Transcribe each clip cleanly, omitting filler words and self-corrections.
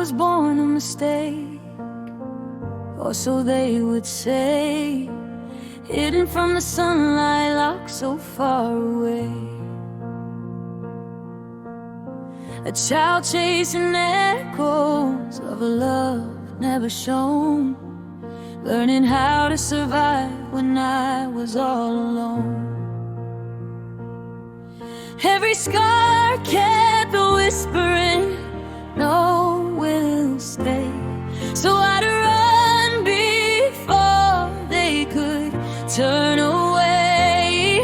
was born a mistake, or so they would say, hidden from the sunlight, locked so far away. A child chasing echoes of a love never shown, learning how to survive when I was all alone. Every scar kept whispering, no, we'll stay. So I'd run before they could turn away.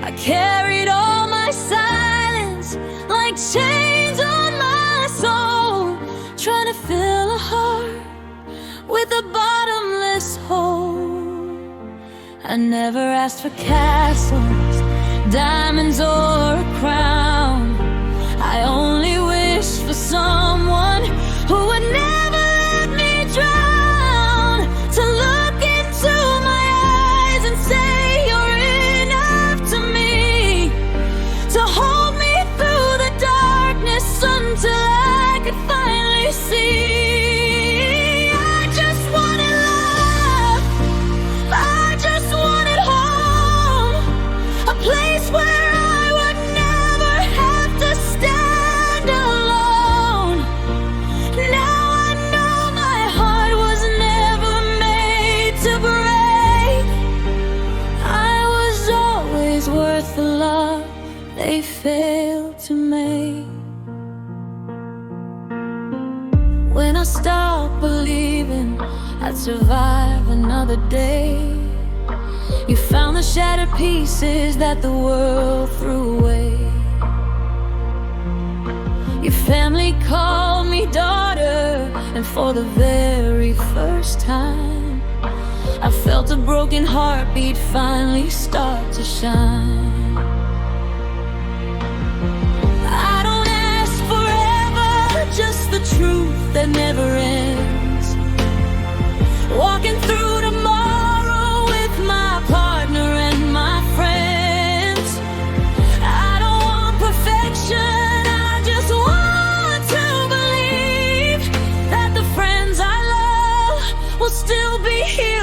I carried all my silence like chains on my soul, trying to fill a heart with a bottomless hole. I never asked for castles, diamonds, or a crown. I only wished for someone who would never let me drown, to look into my eyes and say you're enough to me, to hold me through the darkness until I could finally see. I just wanted love, I just wanted home, a place where I would never have to stand alone. Now I know my heart was never made to break. I was always worth the love they failed to make. When I stopped believing I'd survive another day, you found the shattered pieces that the world threw away. Your family called me daughter, and for the very first time I felt a broken heartbeat finally start to shine. I don't ask forever, just the truth that never ends. Walking through tomorrow with my partner and my friends. I don't want perfection, I just want to believe that the friends I love will still be here